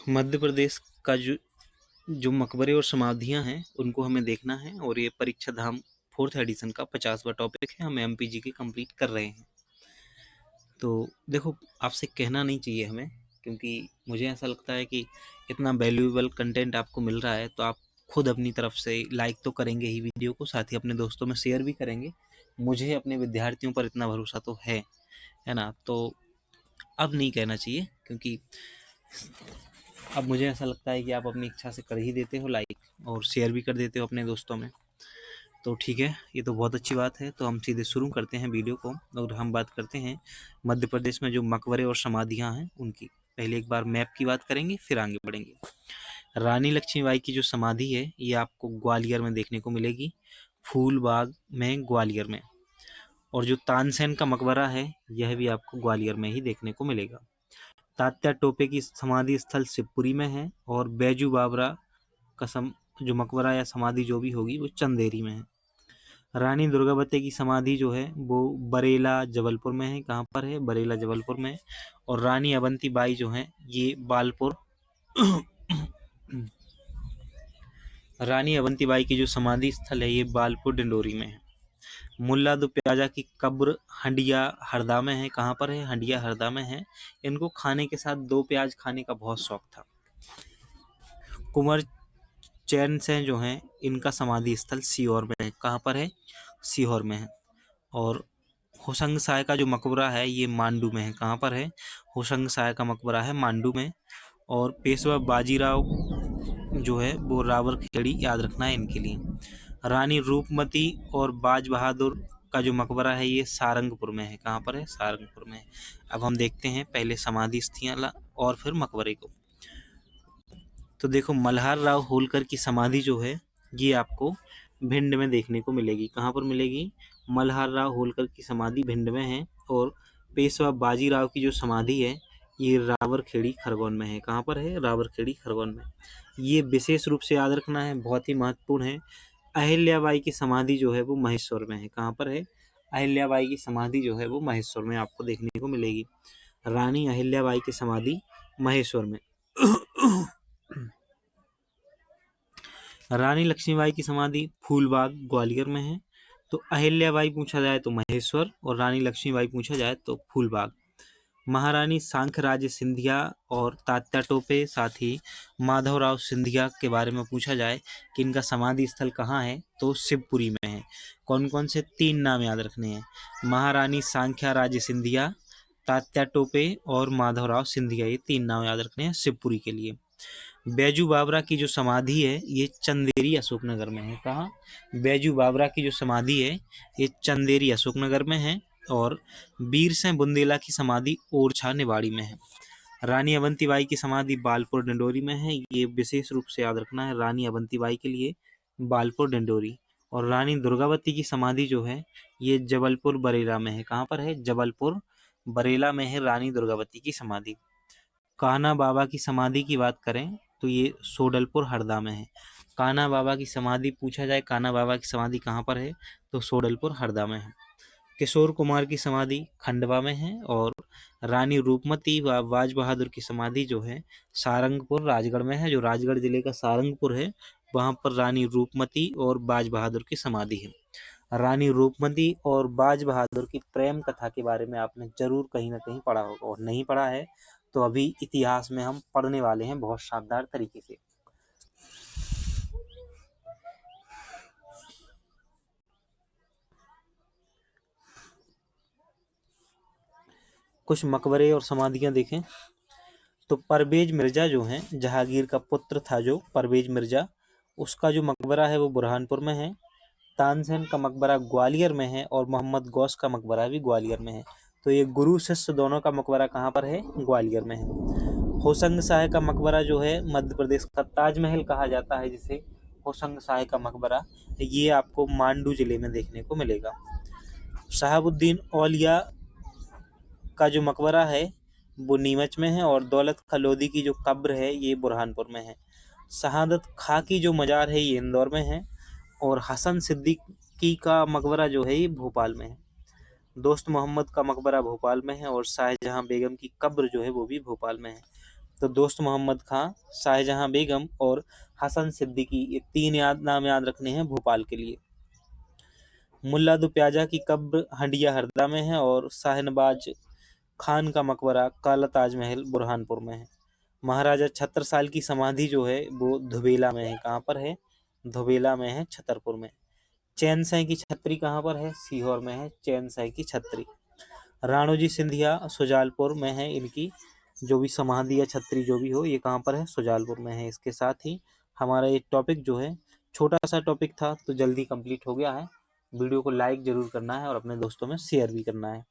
मध्य प्रदेश का जो जो मकबरे और समाधियाँ हैं उनको हमें देखना है और ये परीक्षा धाम 4th एडिशन का 50वां टॉपिक है। हम एमपीजी के कंप्लीट कर रहे हैं। तो देखो, आपसे कहना नहीं चाहिए हमें, क्योंकि मुझे ऐसा लगता है कि इतना वैल्यूएबल कंटेंट आपको मिल रहा है तो आप खुद अपनी तरफ से लाइक तो करेंगे ही वीडियो को, साथ ही अपने दोस्तों में शेयर भी करेंगे। मुझे अपने विद्यार्थियों पर इतना भरोसा तो है ना। तो अब नहीं कहना चाहिए, क्योंकि अब मुझे ऐसा लगता है कि आप अपनी इच्छा से कर ही देते हो लाइक और शेयर भी कर देते हो अपने दोस्तों में। तो ठीक है, ये तो बहुत अच्छी बात है। तो हम सीधे शुरू करते हैं वीडियो को और हम बात करते हैं मध्य प्रदेश में जो मकबरे और समाधियाँ हैं उनकी। पहले एक बार मैप की बात करेंगे, फिर आगे बढ़ेंगे। रानी लक्ष्मीबाई की जो समाधि है ये आपको ग्वालियर में देखने को मिलेगी, फूलबाग में, ग्वालियर में। और जो तानसेन का मकबरा है यह भी आपको ग्वालियर में ही देखने को मिलेगा। तात्या टोपे की समाधि स्थल शिवपुरी में है और बैजू बावरा का जो मकबरा या समाधि जो भी होगी वो चंदेरी में है। रानी दुर्गावती की समाधि जो है वो बरेला जबलपुर में है। कहाँ पर है? बरेला जबलपुर में। और रानी अवंती बाई जो है ये बालपुर रानी अवंती बाई की जो समाधि स्थल है ये बालपुर डिंडोरी में है। मुल्ला दो प्याजा की कब्र हंडिया हरदा में है। कहाँ पर है? हंडिया हरदा में है। इनको खाने के साथ 2 प्याज खाने का बहुत शौक था। कुंवर चैन से जो है इनका समाधि स्थल सीहोर में है। कहाँ पर है? सीहोर में है। और होशंग शाह का जो मकबरा है ये मांडू में है। कहाँ पर है? होशंग शाह का मकबरा है मांडू में। और पेशवा बाजीराव जो है वो रावर खेड़ी, याद रखना है इनके लिए। रानी रूपमती और बाज बहादुर का जो मकबरा है ये सारंगपुर में है। कहाँ पर है? सारंगपुर में है। अब हम देखते हैं पहले समाधि स्थल और फिर मकबरे को। तो देखो, मल्हार राव होलकर की समाधि जो है ये आपको भिंड में देखने को मिलेगी। कहाँ पर मिलेगी? मल्हार राव होलकर की समाधि भिंड में है। और पेशवा बाजीराव की जो समाधि है ये रावरखेड़ी खरगोन में है। कहाँ पर है? रावरखेड़ी खरगोन में। ये विशेष रूप से याद रखना है, बहुत ही महत्वपूर्ण है। अहिल्याबाई की समाधि जो है वो महेश्वर में है। कहाँ पर है? अहिल्याबाई की समाधि जो है वो महेश्वर में आपको देखने को मिलेगी। रानी अहिल्याबाई की समाधि महेश्वर में। रानी लक्ष्मीबाई की समाधि फूलबाग ग्वालियर में है। तो अहिल्याबाई पूछा जाए तो महेश्वर और रानी लक्ष्मीबाई पूछा जाए तो फूलबाग। महारानी सांख्यराज सिंधिया और तात्या टोपे, साथ ही माधवराव सिंधिया के बारे में पूछा जाए कि इनका समाधि स्थल कहाँ है तो शिवपुरी में है। कौन कौन से 3 नाम याद रखने हैं? महारानी सांख्यराज सिंधिया, तात्या टोपे और माधवराव सिंधिया, ये 3 नाम याद रखने हैं शिवपुरी के लिए। बैजू बावरा की जो समाधि है ये चंदेरी अशोकनगर में है। कहाँ? बैजू बावरा की जो समाधि है ये चंदेरी अशोकनगर में है। और वीर सिंह बुंदेला की समाधि ओरछा निवाड़ी में है। रानी अवंतीबाई की समाधि बालपुर डिंडोरी में है। ये विशेष रूप से याद रखना है रानी अवंतीबाई के लिए, बालपुर डिंडोरी। और रानी दुर्गावती की समाधि जो है ये जबलपुर बरेला में है। कहाँ पर है? जबलपुर बरेला में है रानी दुर्गावती की समाधि। कान्हा बाबा की समाधि की बात करें तो ये सोडलपुर हरदा में है। कान्हा बाबा की समाधि पूछा जाए, कान्हा बाबा की समाधि कहाँ पर है तो सोडलपुर हरदा में है। किशोर कुमार की समाधि खंडवा में है। और रानी रूपमती व बाज बहादुर की समाधि जो है सारंगपुर राजगढ़ में है। जो राजगढ़ जिले का सारंगपुर है वहाँ पर रानी रूपमती और बाज बहादुर की समाधि है। रानी रूपमती और बाज बहादुर की प्रेम कथा के बारे में आपने जरूर कहीं ना कहीं पढ़ा होगा, और नहीं पढ़ा है तो अभी इतिहास में हम पढ़ने वाले हैं बहुत शानदार तरीके से। कुछ मकबरे और समाधियां देखें तो परवेज मिर्जा जो हैं, जहांगीर का पुत्र था जो परवेज मिर्जा, उसका जो मकबरा है वो बुरहानपुर में है। तानसेन का मकबरा ग्वालियर में है और मोहम्मद गौस का मकबरा भी ग्वालियर में है। तो ये गुरु शिष्य दोनों का मकबरा कहाँ पर है? ग्वालियर में है। होशंग शाह का मकबरा जो है मध्य प्रदेश का ताजमहल कहा जाता है जिसे, होशंग शाह का मकबरा, ये आपको मांडू जिले में देखने को मिलेगा। शहाबुद्दीन औलिया का जो मकबरा है वो नीमच में है। और दौलत खां लोधी की जो कब्र है ये बुरहानपुर में है। शहादत खां की जो मजार है ये इंदौर में है। और हसन सिद्दीकी का मकबरा जो है ये भोपाल में है। दोस्त मोहम्मद का मकबरा भोपाल में है। और शाहजहां बेगम की कब्र जो है वो भी भोपाल में है। तो दोस्त मोहम्मद खां, शाहजहां बेगम और हसन सिद्दीकी, ये 3 नाम याद रखने हैं भोपाल के लिए। मुल्ला दो प्याजा की कब्र हंडिया हरदा में है और शाहनवाज खान का मकबरा काला ताजमहल बुरहानपुर में है। महाराजा छत्रसाल की समाधि जो है वो धुबेला में है। कहाँ पर है? धुबेला में है, छतरपुर में। चैनसाई की छतरी कहाँ पर है? सीहोर में है चैनसाई की छतरी। राणोजी सिंधिया सुजालपुर में है, इनकी जो भी समाधि या छतरी जो भी हो, ये कहाँ पर है? सुजालपुर में है। इसके साथ ही हमारा ये टॉपिक जो है, छोटा सा टॉपिक था तो जल्दी कंप्लीट हो गया है। वीडियो को लाइक जरूर करना है और अपने दोस्तों में शेयर भी करना है।